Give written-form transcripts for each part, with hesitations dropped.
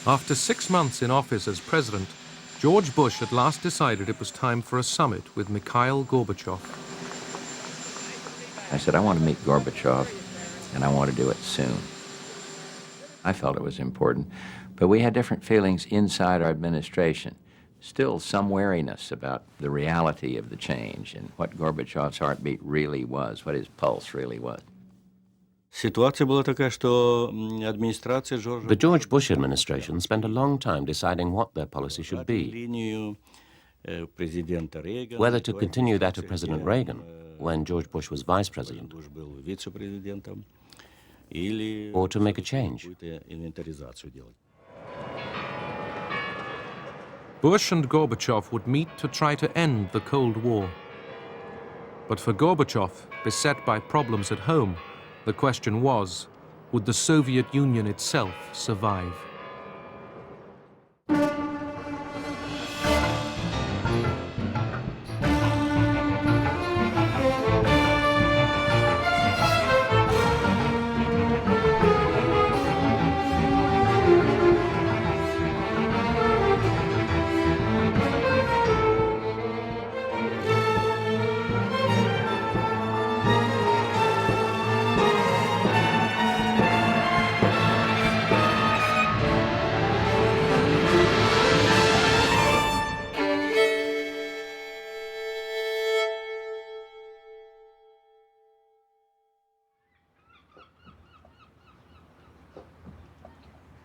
After 6 months in office as president, George Bush at last decided it was time for a summit with Mikhail Gorbachev. I said, I want to meet Gorbachev, and I want to do it soon. I felt it was important, but we had different feelings inside our administration. Still some wariness about the reality of the change and what Gorbachev's heartbeat really was, what his pulse really was. The George Bush administration spent a long time deciding what their policy should be, whether to continue that of President Reagan when George Bush was vice president, or to make a change. Bush and Gorbachev would meet to try to end the Cold War. But for Gorbachev, beset by problems at home, the question was, would the Soviet Union itself survive?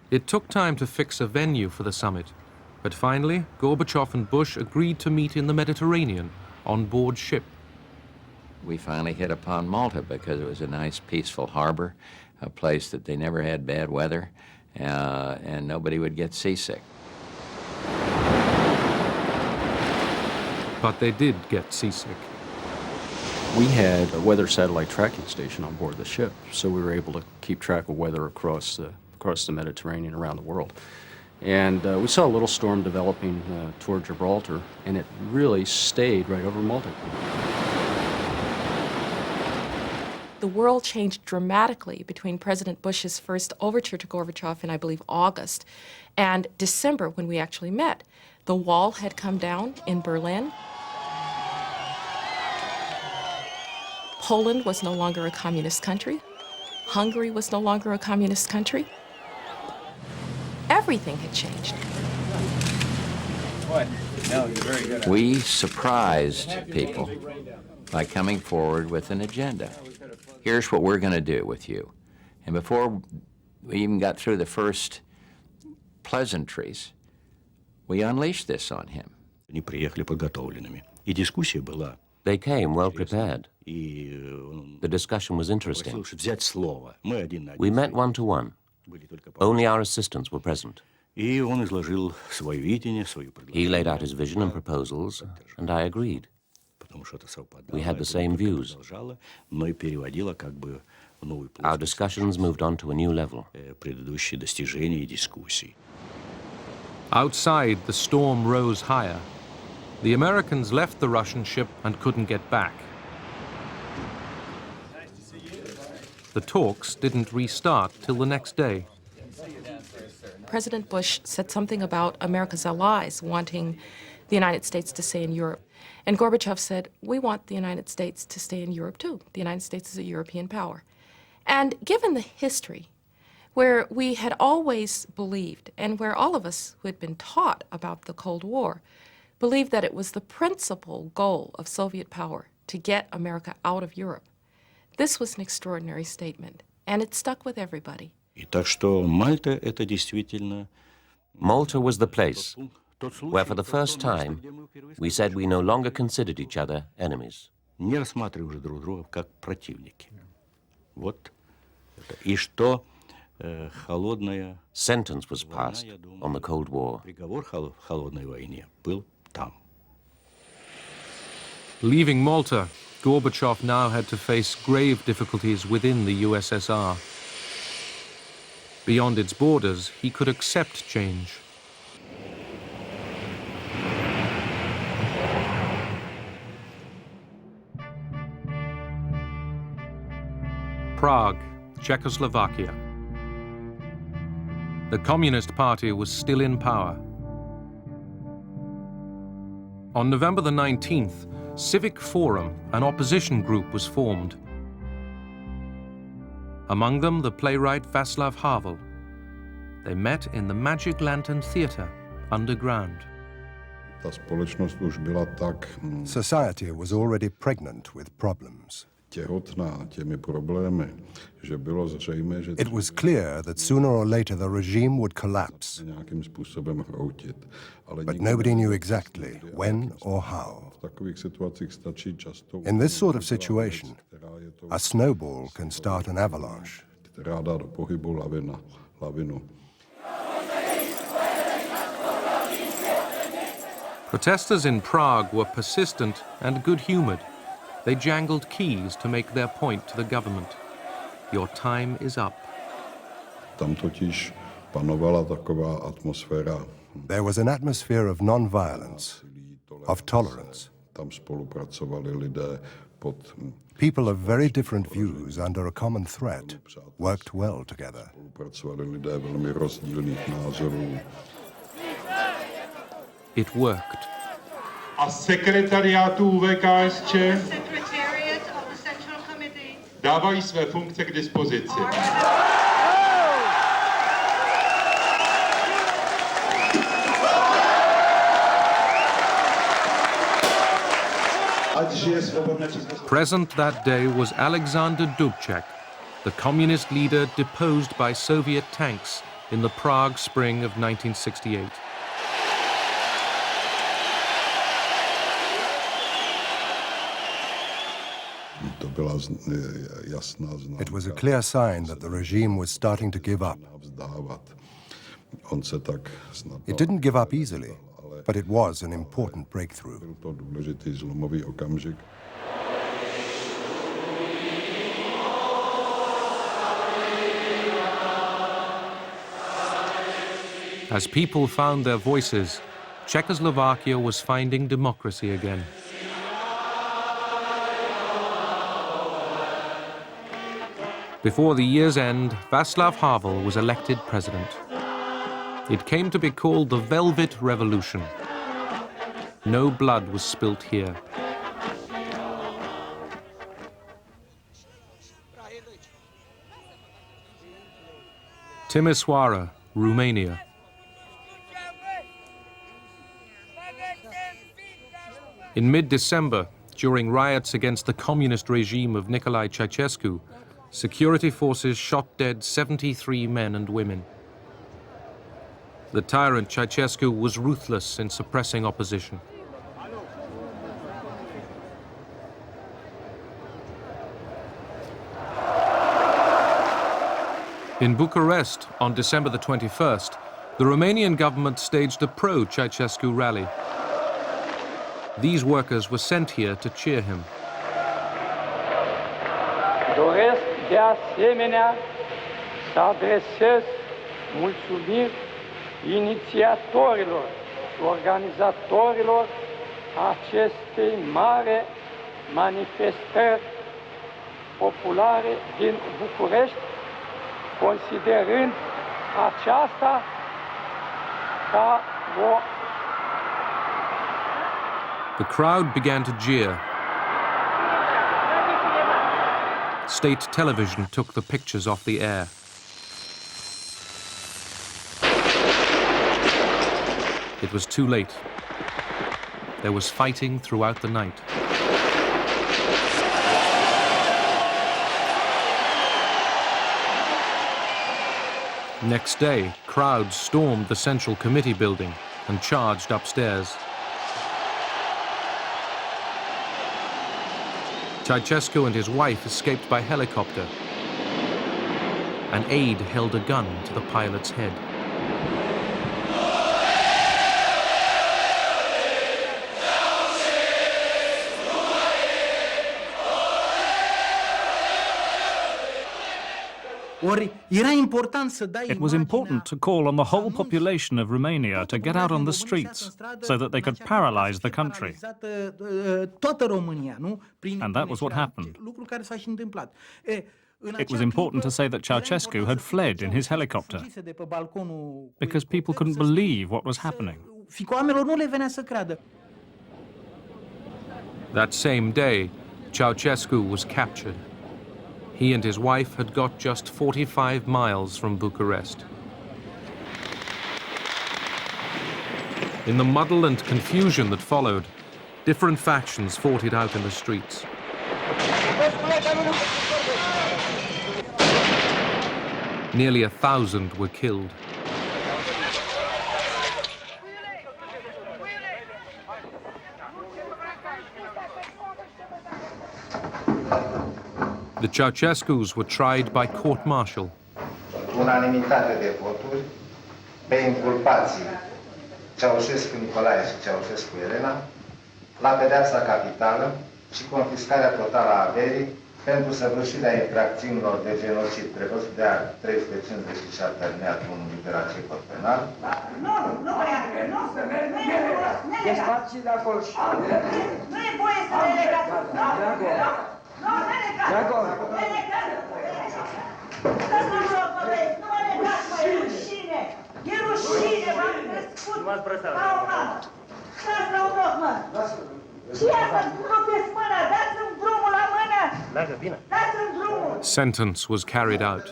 It took time to fix a venue for the summit, but finally, Gorbachev and Bush agreed to meet in the Mediterranean on board ship. We finally hit upon Malta because it was a nice, peaceful harbor, a place that they never had bad weather, and nobody would get seasick. But they did get seasick. We had a weather satellite tracking station on board the ship, so we were able to keep track of weather across the Mediterranean around the world. And we saw a little storm developing toward Gibraltar, and it really stayed right over Malta. The world changed dramatically between President Bush's first overture to Gorbachev in, I believe, August, and December when we actually met. The wall had come down in Berlin. Poland was no longer a communist country. Hungary was no longer a communist country. Everything had changed. We surprised people by coming forward with an agenda. Here's what we're going to do with you. And before we even got through the first pleasantries, we unleashed this on him. They came well prepared. The discussion was interesting. We met one-to-one. Only our assistants were present. He laid out his vision and proposals, and I agreed. We had the same views. Our discussions moved on to a new level. Outside, the storm rose higher. The Americans left the Russian ship and couldn't get back. The talks didn't restart till the next day. President Bush said something about America's allies wanting the United States to stay in Europe. And Gorbachev said, we want the United States to stay in Europe too. The United States is a European power. And given the history, where we had always believed, and where all of us who had been taught about the Cold War, believed that it was the principal goal of Soviet power to get America out of Europe, this was an extraordinary statement, and it stuck with everybody. Malta was the place where, for the first time, we said we no longer considered each other enemies. Sentence was passed on the Cold War. Leaving Malta, Gorbachev now had to face grave difficulties within the USSR. Beyond its borders, he could accept change. Prague, Czechoslovakia. The Communist Party was still in power. On November the 19th, Civic Forum, an opposition group, was formed. Among them, the playwright Václav Havel. They met in the Magic Lantern Theatre, underground. Society was already pregnant with problems. It was clear that sooner or later the regime would collapse, but nobody knew exactly when or how. In this sort of situation, a snowball can start an avalanche. Protesters in Prague were persistent and good-humored. They jangled keys to make their point to the government. Your time is up. There was an atmosphere of non-violence, of tolerance. People of very different views under a common threat worked well together. It worked. A sekretariátu UVKSČ dávají své funkce k dispozici. Present that day was Alexander Dubček, the communist leader deposed by Soviet tanks in the Prague spring of 1968. It was a clear sign that the regime was starting to give up. It didn't give up easily, but it was an important breakthrough. As people found their voices, Czechoslovakia was finding democracy again. Before the year's end, Václav Havel was elected president. It came to be called the Velvet Revolution. No blood was spilt here. Timișoara, Romania. In mid-December, during riots against the communist regime of Nicolae Ceausescu, security forces shot dead 73 men and women. The tyrant Ceausescu was ruthless in suppressing opposition. In Bucharest, on December the 21st, the Romanian government staged a pro-Ceausescu rally. These workers were sent here to cheer him. Doresc de asemenea să adresez mulțumiri inițiatorilor și organizatorilor acestei mari manifestări populare din București, considerând aceasta ca o... The crowd began to jeer. State television took the pictures off the air. It was too late. There was fighting throughout the night. Next day, crowds stormed the Central Committee building and charged upstairs. Ceausescu and his wife escaped by helicopter. An aide held a gun to the pilot's head. It was important to call on the whole population of Romania to get out on the streets so that they could paralyze the country. And that was what happened. it was important to say that Ceausescu had fled in his helicopter because people couldn't believe what was happening. That same day, Ceausescu was captured. He and his wife had got just 45 miles from Bucharest. In the muddle and confusion that followed, different factions fought it out in the streets. Nearly 1,000 were killed. The Ceausescus were tried by court-martial. Unanimitate de voturi pe inculpații Ceausescu Nicolae și Ceausescu Elena la pedeapsa capitală și confiscarea totală a averii pentru săvârșirea infracțiunilor de genocid prevăzut de art 357 alineatul 1 litera C cod penal. Nu, despați de acolo. Nu e voie să le legați. Nu, ne legați. Stați la joc, mă vezi, nu mă legați, mă, e rușine. E rușine, v-am crescut ca un om. Stați la un loc, mă. Ce asta, rupeți mâna, dați-mi drumul la mână. Dați-mi drumul. Sentence was carried out.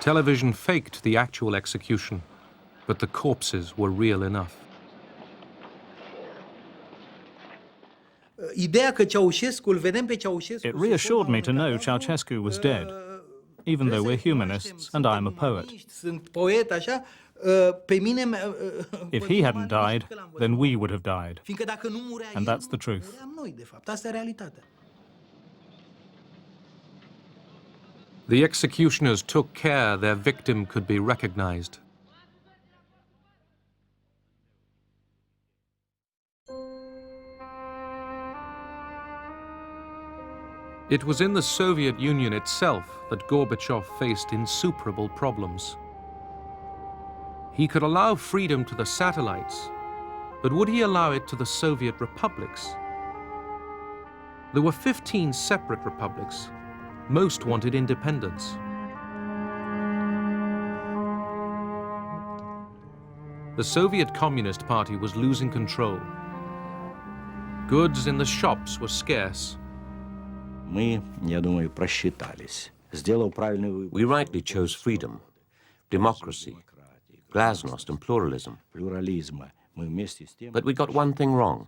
Television faked the actual execution, but the corpses were real enough. It reassured me to know Ceausescu was dead, even though we're humanists and I'm a poet. If he hadn't died, then we would have died. And that's the truth. The executioners took care their victim could be recognized. It was in the Soviet Union itself that Gorbachev faced insuperable problems. He could allow freedom to the satellites, but would he allow it to the Soviet republics? There were 15 separate republics. Most wanted independence. The Soviet Communist Party was losing control. Goods in the shops were scarce. We rightly chose freedom, democracy, glasnost and pluralism. But we got one thing wrong.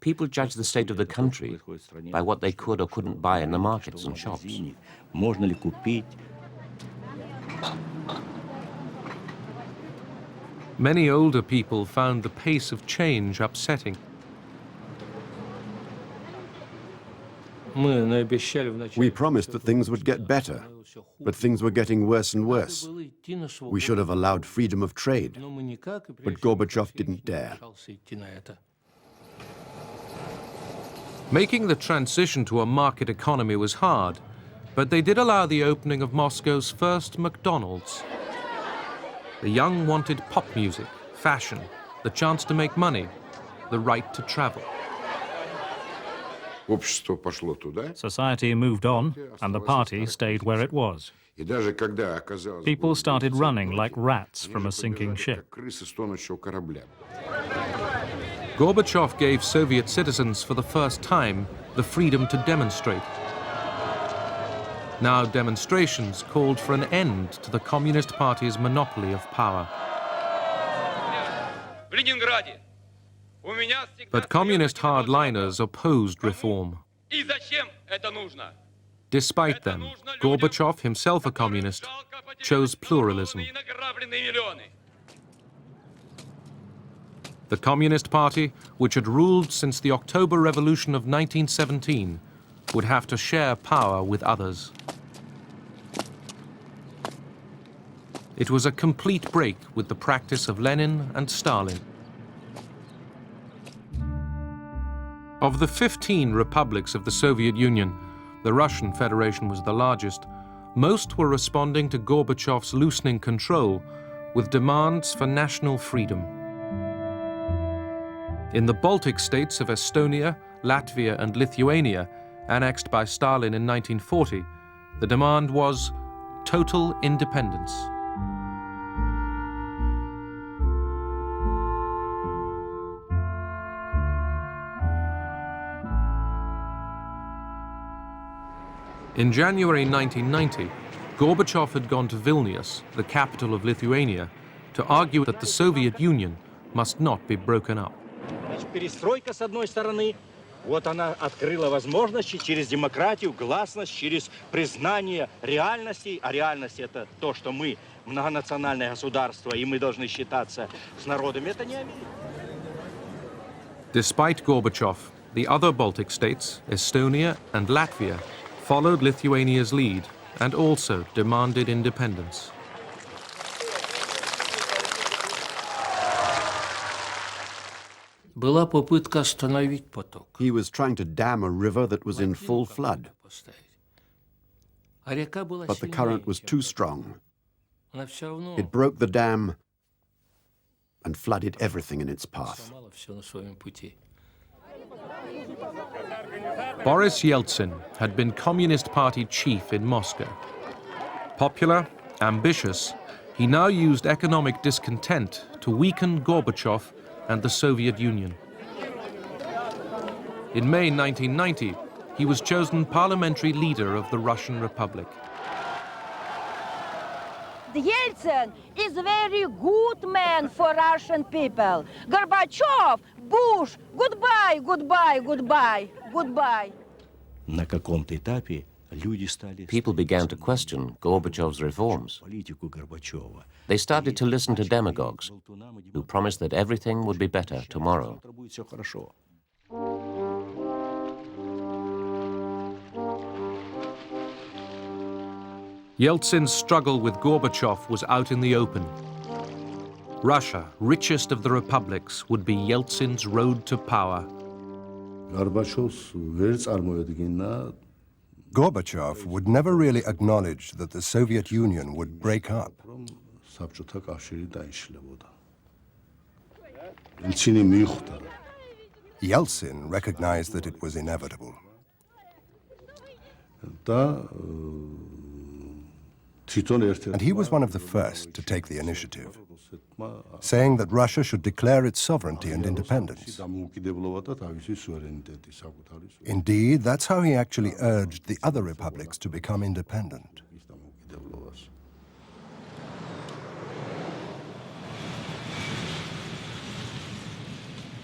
People judged the state of the country by what they could or couldn't buy in the markets and shops. Many older people found the pace of change upsetting. We promised that things would get better, but things were getting worse and worse. We should have allowed freedom of trade, but Gorbachev didn't dare. Making the transition to a market economy was hard, but they did allow the opening of Moscow's first McDonald's. The young wanted pop music, fashion, the chance to make money, the right to travel. Society moved on, and the party stayed where it was. People started running like rats from a sinking ship. Gorbachev gave Soviet citizens for the first time the freedom to demonstrate. Now demonstrations called for an end to the Communist Party's monopoly of power. But communist hardliners opposed reform. Despite them, Gorbachev, himself a communist, chose pluralism. The Communist Party, which had ruled since the October Revolution of 1917, would have to share power with others. It was a complete break with the practice of Lenin and Stalin. Of the 15 republics of the Soviet Union, the Russian Federation was the largest. Most were responding to Gorbachev's loosening control with demands for national freedom. In the Baltic states of Estonia, Latvia, and Lithuania, annexed by Stalin in 1940, the demand was total independence. In January 1990, Gorbachev had gone to Vilnius, the capital of Lithuania, to argue that the Soviet Union must not be broken up. Перестройка, с одной стороны, вот она открыла возможности через демократию, гласность, через признание реальностей. А реальность — это то, что мы многонациональное государство, и мы должны считаться с народами. Это не Америка. Despite Gorbachev, the other Baltic states, Estonia and Latvia, followed Lithuania's lead and also demanded independence. He was trying to dam a river that was in full flood. But the current was too strong. It broke the dam and flooded everything in its path. Boris Yeltsin had been Communist Party chief in Moscow. Popular, ambitious, he now used economic discontent to weaken Gorbachev and the Soviet Union. In May 1990, he was chosen parliamentary leader of the Russian Republic. Yeltsin is a very good man for Russian people. Gorbachev, Bush, goodbye, goodbye, goodbye, goodbye. На каком-то этапе люди стали... People began to question Gorbachev's reforms. They started to listen to demagogues who promised that everything would be better tomorrow. Yeltsin's struggle with Gorbachev was out in the open. Russia, richest of the republics, would be Yeltsin's road to power. Gorbachev would never really acknowledge that the Soviet Union would break up. Yeltsin recognized that it was inevitable. And he was one of the first to take the initiative, saying that Russia should declare its sovereignty and independence. Indeed, that's how he actually urged the other republics to become independent.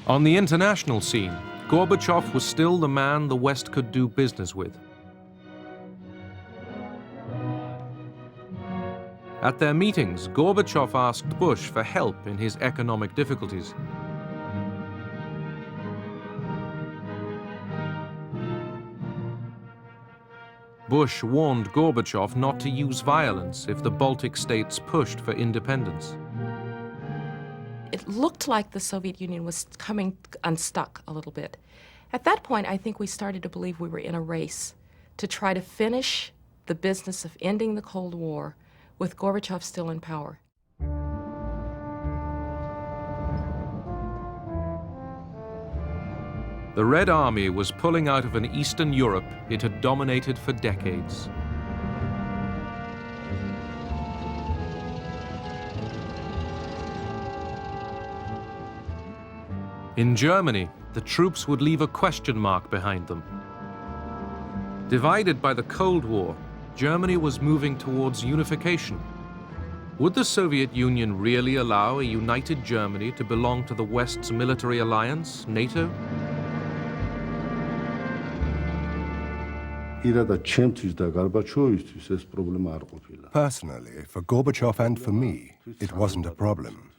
On the international scene, Gorbachev was still the man the West could do business with. At their meetings, Gorbachev asked Bush for help in his economic difficulties. Bush warned Gorbachev not to use violence if the Baltic states pushed for independence. It looked like the Soviet Union was coming unstuck a little bit. At that point, I think we started to believe we were in a race to try to finish the business of ending the Cold War with Gorbachev still in power. The Red Army was pulling out of an Eastern Europe it had dominated for decades. In Germany, the troops would leave a question mark behind them. Divided by the Cold War, Germany was moving towards unification. Would the Soviet Union really allow a united Germany to belong to the West's military alliance, NATO? Personally, for Gorbachev and for me, it wasn't a problem.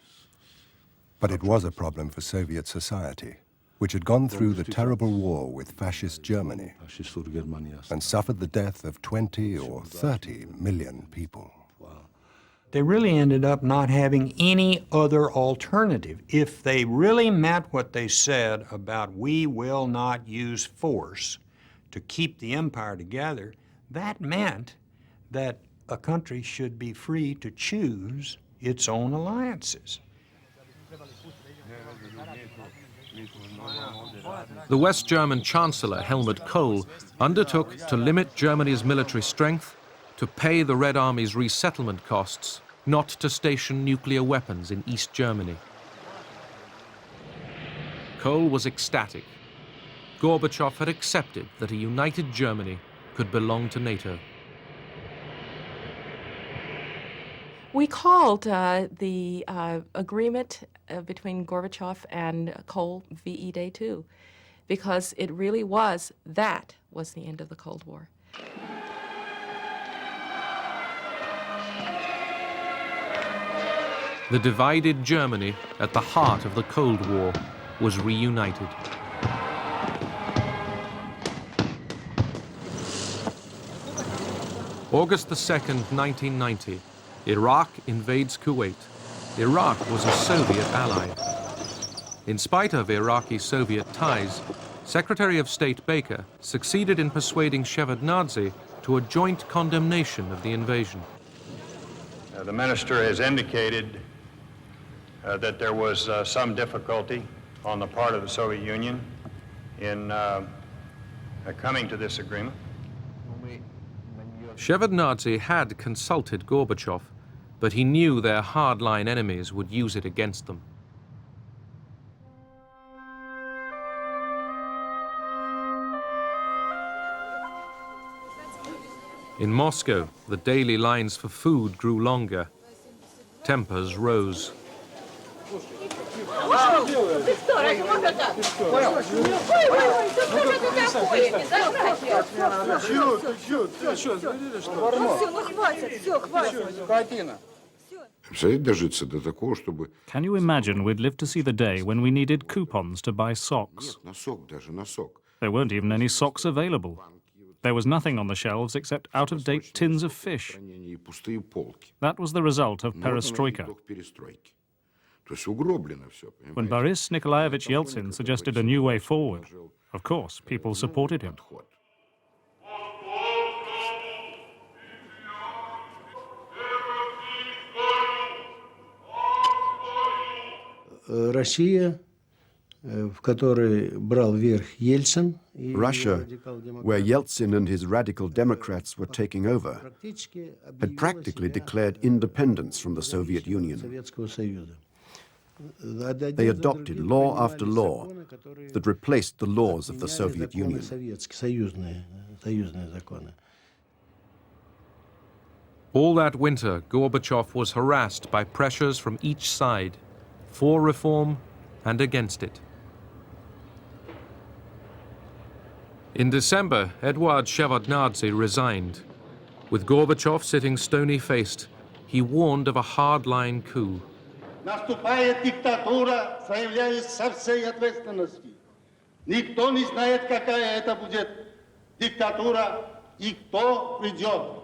But it was a problem for Soviet society, which had gone through the terrible war with fascist Germany and suffered the death of 20 or 30 million people. They really ended up not having any other alternative. If they really meant what they said about we will not use force to keep the empire together, that meant that a country should be free to choose its own alliances. The West German Chancellor Helmut Kohl undertook to limit Germany's military strength, to pay the Red Army's resettlement costs, not to station nuclear weapons in East Germany. Kohl was ecstatic. Gorbachev had accepted that a united Germany could belong to NATO. We called the agreement between Gorbachev and Kohl VE Day 2, because it really was, that was the end of the Cold War. The divided Germany at the heart of the Cold War was reunited. August the 2nd, 1990, Iraq invades Kuwait. Iraq was a Soviet ally. In spite of Iraqi-Soviet ties, Secretary of State Baker succeeded in persuading Shevardnadze to a joint condemnation of the invasion. The minister has indicated that there was some difficulty on the part of the Soviet Union in coming to this agreement. Shevardnadze had consulted Gorbachev, but he knew their hardline enemies would use it against them. In Moscow, the daily lines for food grew longer. Tempers rose. Can you imagine we'd live to see the day when we needed coupons to buy socks? There weren't even any socks available. There was nothing on the shelves except out-of-date tins of fish. That was the result of perestroika. When Boris Nikolaevich Yeltsin suggested a new way forward, of course, people supported him. Russia, where Yeltsin and his radical Democrats were taking over, had practically declared independence from the Soviet Union. They adopted law after law that replaced the laws of the Soviet Union. All that winter, Gorbachev was harassed by pressures from each side, for reform and against it. In December, Eduard Shevardnadze resigned. With Gorbachev sitting stony-faced, he warned of a hardline coup. Наступает диктатура, заявляюсь со всей ответственностью. Никто не знает, какая это будет диктатура и кто придет.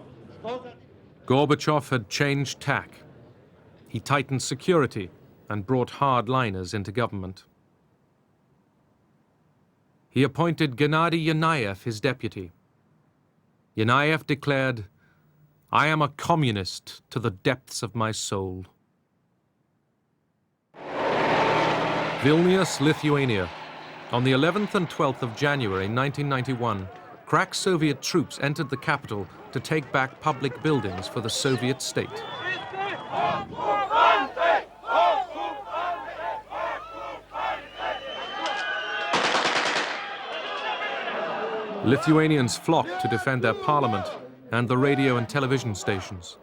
Gorbachev had changed tack. He tightened security and brought hardliners into government. He appointed Gennady Yanayev his deputy. Yanayev declared, "I am a communist to the depths of my soul." Vilnius, Lithuania. On the 11th and 12th of January 1991, crack Soviet troops entered the capital to take back public buildings for the Soviet state. Lithuanians flocked to defend their parliament and the radio and television stations.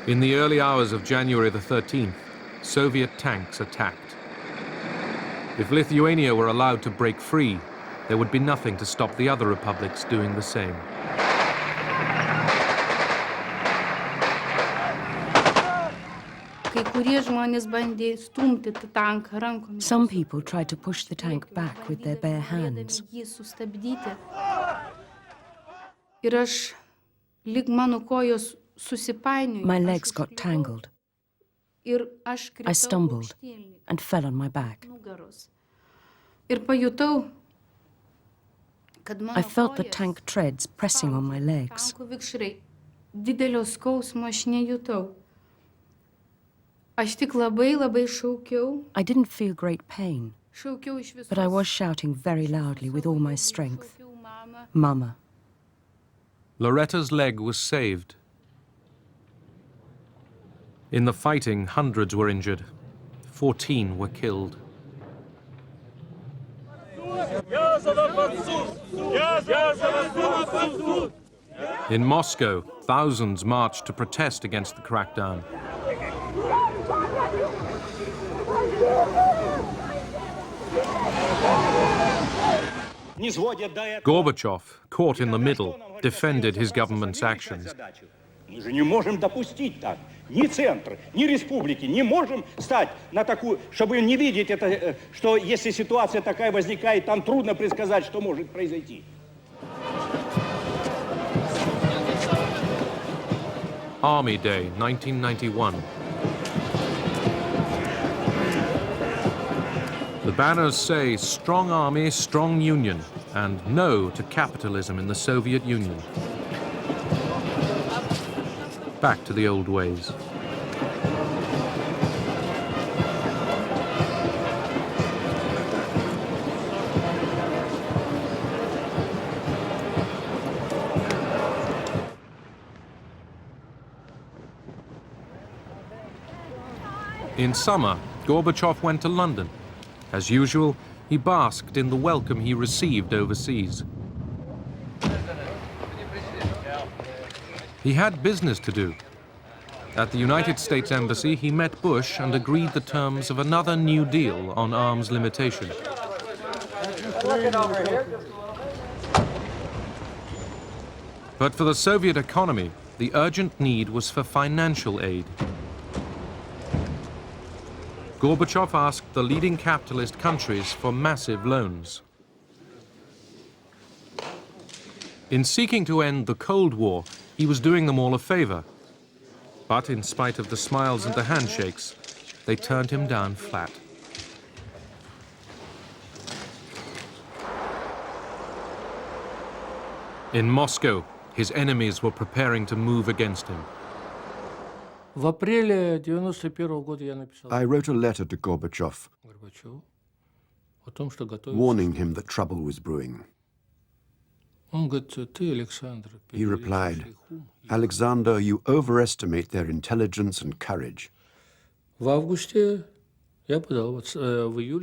In the early hours of January the 13th, Soviet tanks attacked. If Lithuania were allowed to break free, there would be nothing to stop the other republics doing the same. Some people tried to push the tank back with their bare hands. My legs got tangled. I stumbled and fell on my back. I felt the tank treads pressing on my legs. didelio skausmo aš nejutau. Aš tik labai šaukiau. I didn't feel great pain, Šaukiau iš visos. but I was shouting very loudly with all my strength, Mama. Loretta's leg was saved. In the fighting, hundreds were injured. 14 were killed. In Moscow, thousands marched to protest against the crackdown. Gorbachev, caught in the middle, defended his government's actions. Мы же не можем допустить так. Ни центр, ни республики не можем стать на такую, чтобы не видеть это, что если ситуация такая возникает, там трудно предсказать, что может произойти. Army Day, 1991. The banners say, "Strong Army, Strong Union," and no to capitalism in the Soviet Union. Back to the old ways. In summer, Gorbachev went to London. As usual, he basked in the welcome he received overseas. He had business to do. At the United States Embassy, he met Bush and agreed the terms of another New Deal on arms limitation. But for the Soviet economy, the urgent need was for financial aid. Gorbachev asked the leading capitalist countries for massive loans. In seeking to end the Cold War, he was doing them all a favor. But in spite of the smiles and the handshakes, they turned him down flat. In Moscow, his enemies were preparing to move against him. I wrote a letter to Gorbachev, warning him that trouble was brewing. He replied, "Alexander, you overestimate their intelligence and courage."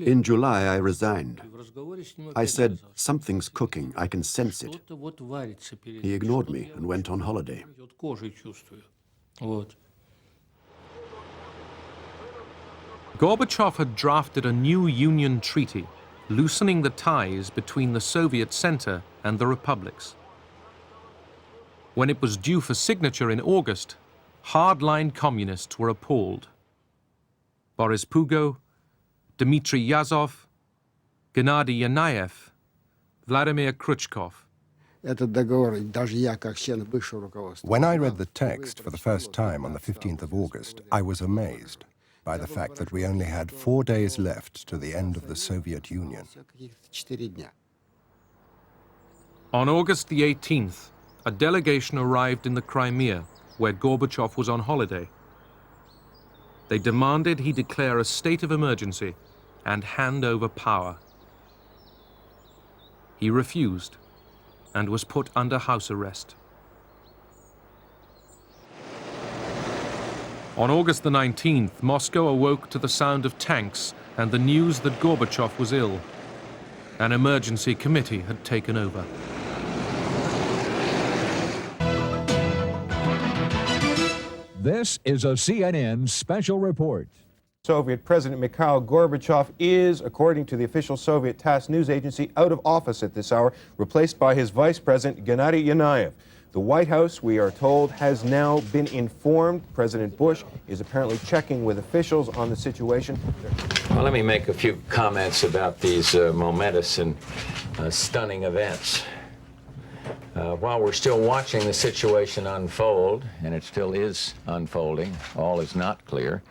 In July, I resigned. I said, "Something's cooking, I can sense it." He ignored me and went on holiday. Gorbachev had drafted a new Union treaty, loosening the ties between the Soviet center and the republics. When it was due for signature in August, hardline communists were appalled. Boris Pugo, Dmitry Yazov, Gennady Yanayev, Vladimir Khrushchev. When I read the text for the first time on the 15th of August, I was amazed by the fact that we only had 4 days left to the end of the Soviet Union. On August the 18th, a delegation arrived in the Crimea, where Gorbachev was on holiday. They demanded he declare a state of emergency and hand over power. He refused and was put under house arrest. On August the 19th, Moscow awoke to the sound of tanks and the news that Gorbachev was ill. An emergency committee had taken over. This is a CNN special report. Soviet President Mikhail Gorbachev is, according to the official Soviet TASS news agency, out of office at this hour, replaced by his vice president, Gennady Yanayev. The White House, we are told, has now been informed. President Bush is apparently checking with officials on the situation. Well, let me make a few comments about these momentous and stunning events. While we're still watching the situation unfold, and it still is unfolding, all is not clear,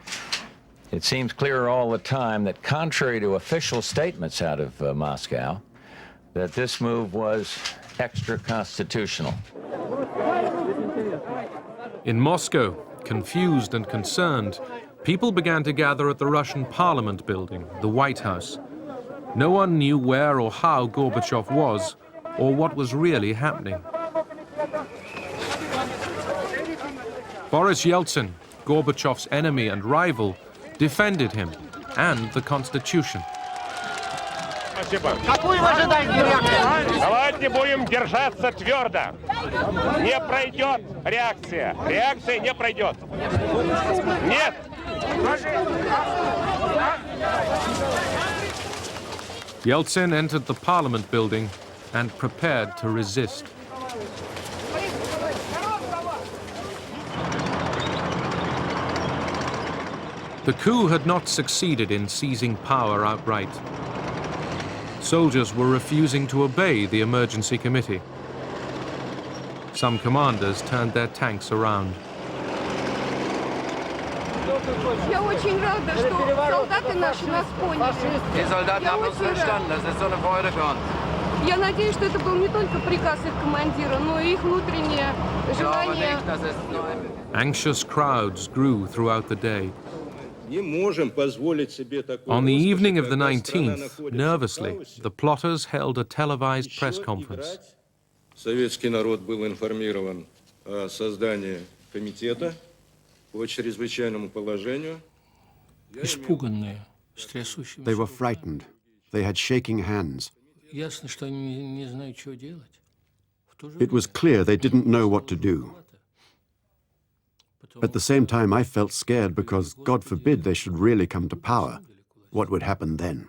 it seems clearer all the time that contrary to official statements out of Moscow, that this move was extra-constitutional. In Moscow, confused and concerned, people began to gather at the Russian Parliament building, the White House. No one knew where or how Gorbachev was, or what was really happening. Boris Yeltsin, Gorbachev's enemy and rival, defended him and the Constitution. Какую вы ожидаете реакцию? Давайте будем держаться твердо. Не пройдет реакция. Реакция не пройдет. Нет. Yeltsin entered the parliament building and prepared to resist. The coup had not succeeded in seizing power outright. Soldiers were refusing to obey the emergency committee. Some commanders turned their tanks around. Я очень рада, что солдаты наши нас поняли. Die Soldaten haben uns verstanden, das ist so eine Freude für uns. Я надеюсь, что это был не только приказ их командира, но и их внутреннее желание. Anxious crowds grew throughout the day. On the evening of the 19th, nervously, the plotters held a televised press conference. Советский народ был информирован о создании комитета по чрезвычайному положению. They were frightened. They had shaking hands. It was clear they didn't know what to do. At the same time, I felt scared because, God forbid, they should really come to power. What would happen then?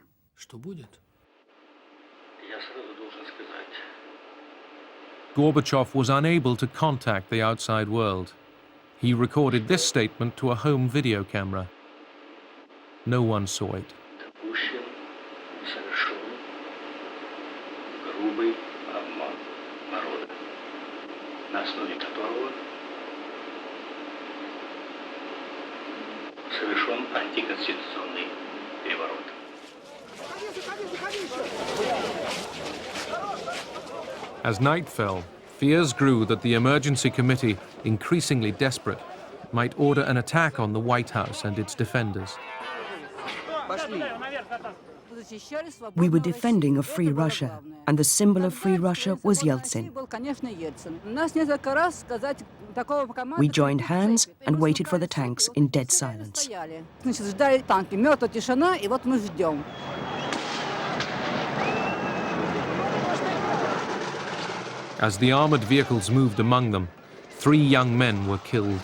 Gorbachev was unable to contact the outside world. He recorded this statement to a home video camera. No one saw it. As night fell, fears grew that the emergency committee, increasingly desperate, might order an attack on the White House and its defenders. We were defending a free Russia, and the symbol of free Russia was Yeltsin. We joined hands and waited for the tanks in dead silence. As the armored vehicles moved among them, 3 young men were killed.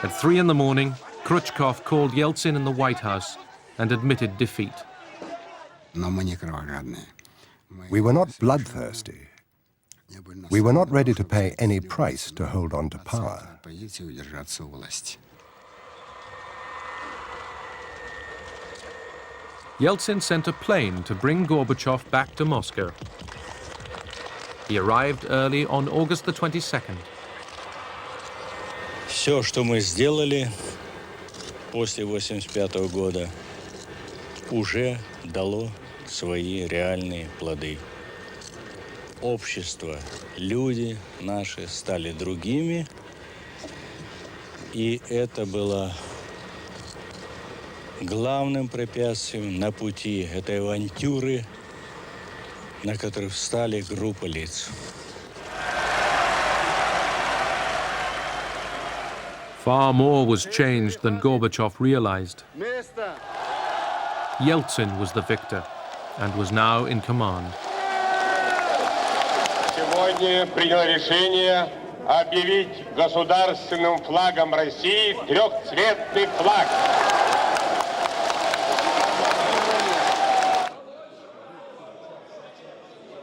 At 3 in the morning, Khrushchev called Yeltsin in the White House and admitted defeat. We were not bloodthirsty. We were not ready to pay any price to hold on to power. Yeltsin sent a plane to bring Gorbachev back to Moscow. He arrived early on August the 22nd. Все, что мы сделали после 1985 года, уже дало свои реальные плоды. Общество, люди наши стали другими, и это было главным препятствием на пути этой авантюры, на которой встали группа лиц. Far more was changed than Gorbachev realized. Yeltsin was the victor and was now in command. Сегодня приняло решение объявить государственным флагом России трехцветный флаг.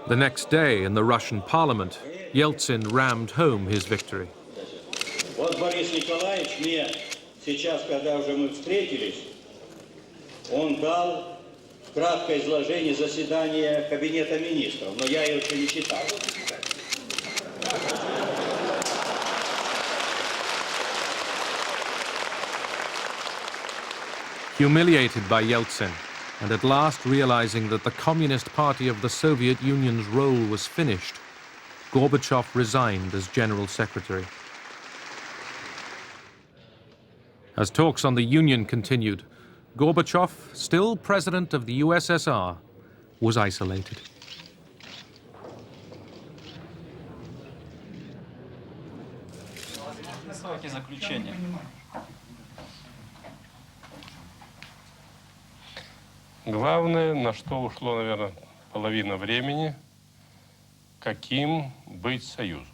The next day, in the Russian parliament, Yeltsin rammed home his victory. Вот Борис Николаевич мне сейчас, когда уже мы встретились, он дал краткое изложение заседания Кабинета министров, но я его еще не читал. Humiliated by Yeltsin, And at last realizing that the Communist Party of the Soviet Union's role was finished, Gorbachev resigned as General Secretary. As talks on the Union continued, Gorbachev, still president of the USSR, was isolated. Главное, на что ушло, наверное, половина времени, каким быть союзом.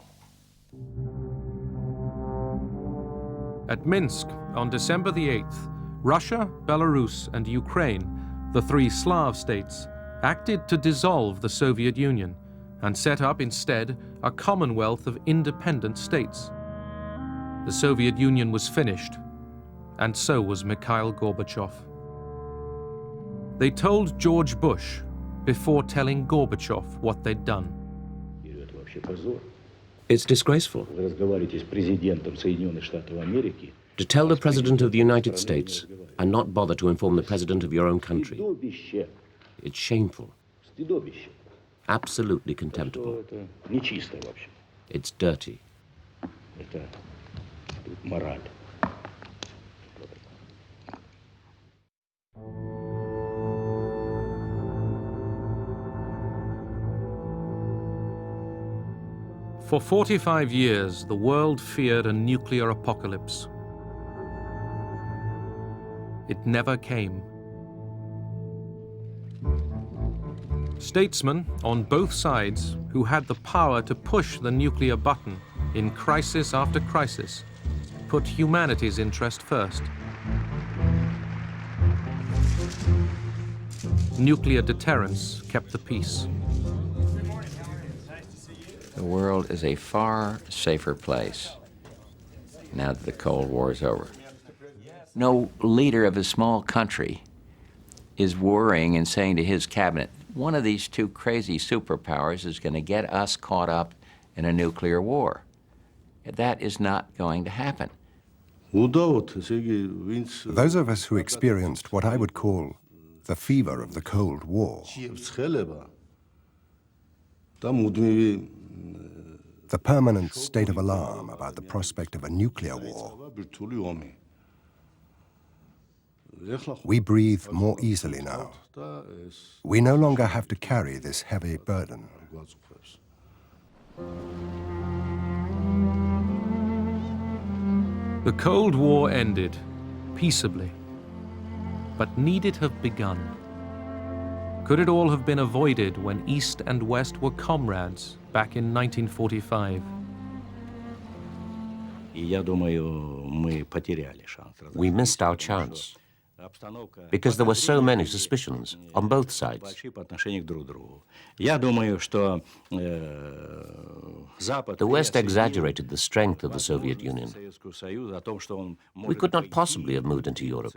At Minsk, on December the 8th, Russia, Belarus, and Ukraine, the three Slav states, acted to dissolve the Soviet Union and set up instead a commonwealth of independent states. The Soviet Union was finished, and so was Mikhail Gorbachev. They told George Bush before telling Gorbachev what they'd done. It's disgraceful to tell the President of the United States and not bother to inform the President of your own country. It's shameful. Absolutely contemptible. It's dirty. For 45 years, the world feared a nuclear apocalypse. It never came. Statesmen on both sides who had the power to push the nuclear button in crisis after crisis put humanity's interest first. Nuclear deterrence kept the peace. The world is a far safer place now that the Cold War is over. No leader of a small country is worrying and saying to his cabinet, one of these two crazy superpowers is going to get us caught up in a nuclear war. That is not going to happen. Those of us who experienced what I would call the fever of the Cold War, the permanent state of alarm about the prospect of a nuclear war, we breathe more easily now. We no longer have to carry this heavy burden. The Cold War ended peaceably, but need it have begun? Could it all have been avoided when East and West were comrades back in 1945? We missed our chance because there were so many suspicions on both sides. The West exaggerated the strength of the Soviet Union. We could not possibly have moved into Europe.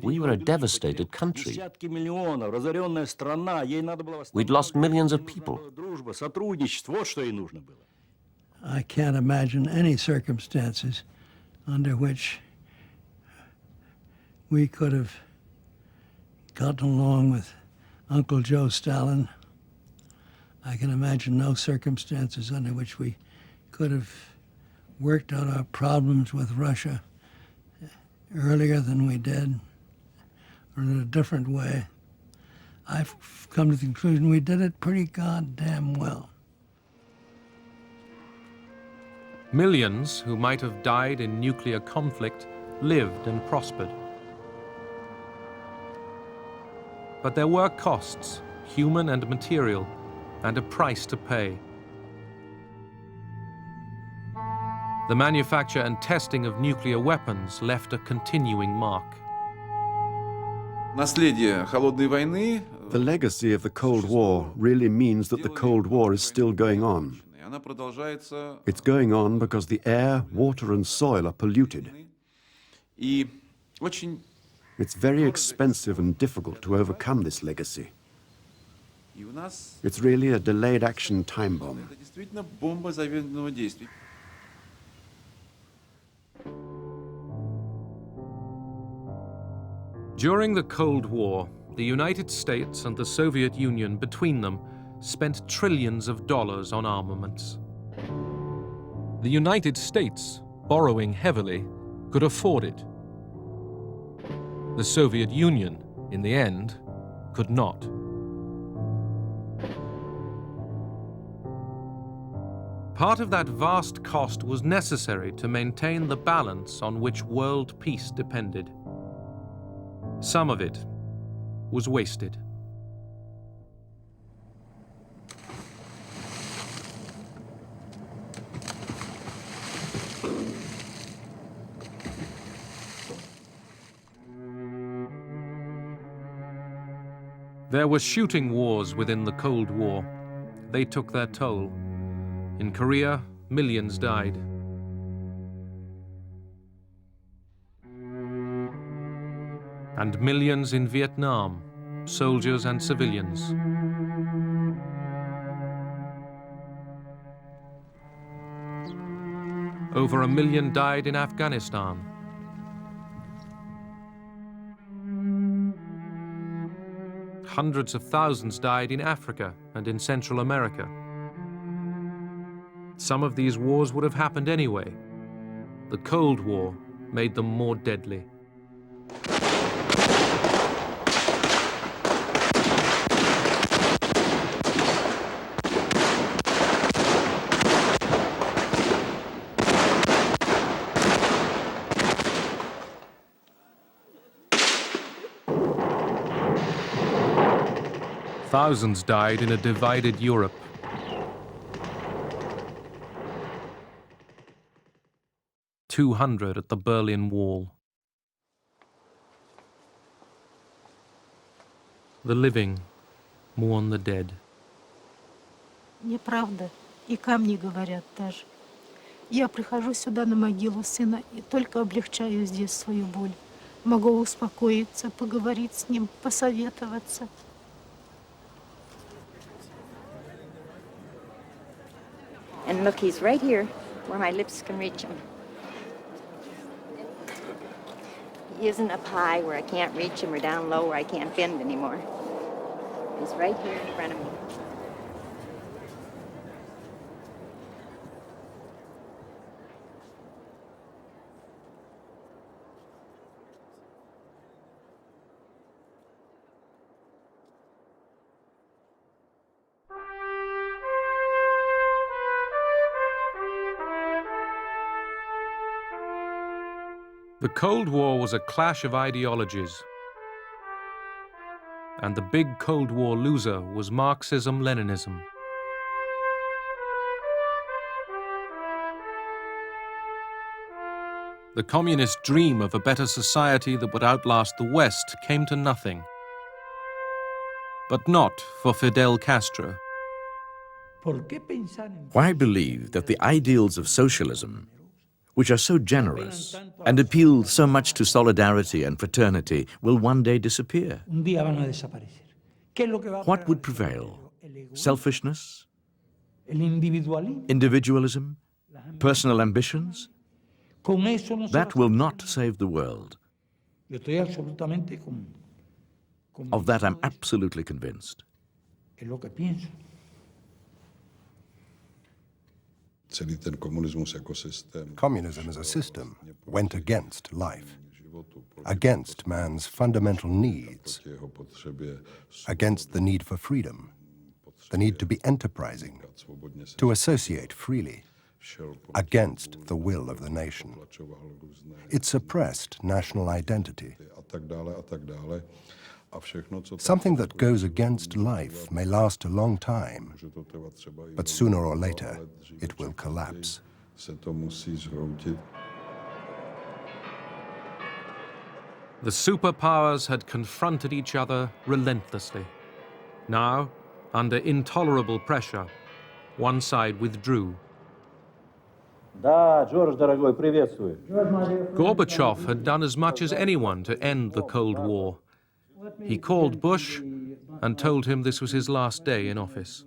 We were a devastated country. We'd lost millions of people. I can't imagine any circumstances under which we could have gotten along with Uncle Joe Stalin. I can imagine no circumstances under which we could have worked out our problems with Russia earlier than we did, or in a different way. I've come to the conclusion we did it pretty goddamn well. Millions who might have died in nuclear conflict lived and prospered. But there were costs, human and material, and a price to pay. The manufacture and testing of nuclear weapons left a continuing mark. The legacy of the Cold War really means that the Cold War is still going on. It's going on because the air, water, and soil are polluted. It's very expensive and difficult to overcome this legacy. It's really a delayed action time bomb. During the Cold War, the United States and the Soviet Union between them spent trillions of dollars on armaments. The United States, borrowing heavily, could afford it. The Soviet Union, in the end, could not. Part of that vast cost was necessary to maintain the balance on which world peace depended. Some of it was wasted. There were shooting wars within the Cold War. They took their toll. In Korea, millions died. And millions in Vietnam, soldiers and civilians. Over 1 million died in Afghanistan. Hundreds of thousands died in Africa and in Central America. Some of these wars would have happened anyway. The Cold War made them more deadly. Thousands died in a divided Europe. $200 at the Berlin Wall. The living mourn the dead. Неправда. И камни говорят даже. Я прихожу сюда на могилу сына и только облегчаю здесь свою боль. Могу успокоиться, поговорить с ним, посоветоваться. And look, he's right here, where my lips can reach him. He isn't up high where I can't reach him or down low where I can't bend anymore. He's right here in front of me. The Cold War was a clash of ideologies. And the big Cold War loser was Marxism-Leninism. The communist dream of a better society that would outlast the West came to nothing. But not for Fidel Castro. Why believe that the ideals of socialism, which are so generous and appeal so much to solidarity and fraternity, will one day disappear? What would prevail? Selfishness? Individualism? Personal ambitions? That will not save the world. Of that I'm absolutely convinced. Communism as a system went against life, against man's fundamental needs, against the need for freedom, the need to be enterprising, to associate freely, against the will of the nation. It suppressed national identity. Something that goes against life may last a long time, but sooner or later it will collapse. The superpowers had confronted each other relentlessly. Now, under intolerable pressure, one side withdrew. Gorbachev had done as much as anyone to end the Cold War. He called Bush and told him this was his last day in office.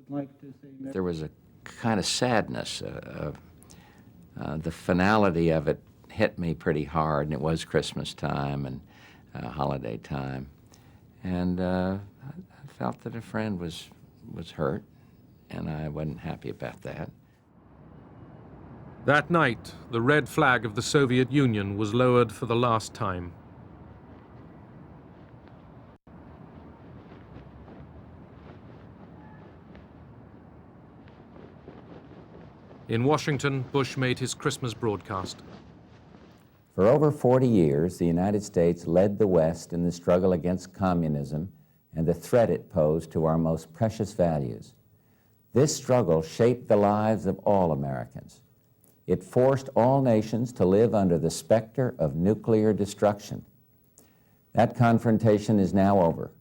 There was a kind of sadness. The finality of it hit me pretty hard, and it was Christmas time, and holiday time. And I felt that a friend was hurt, and I wasn't happy about that. That night, the red flag of the Soviet Union was lowered for the last time. In Washington, Bush made his Christmas broadcast. For over 40 years, the United States led the West in the struggle against communism and the threat it posed to our most precious values. This struggle shaped the lives of all Americans. It forced all nations to live under the specter of nuclear destruction. That confrontation is now over.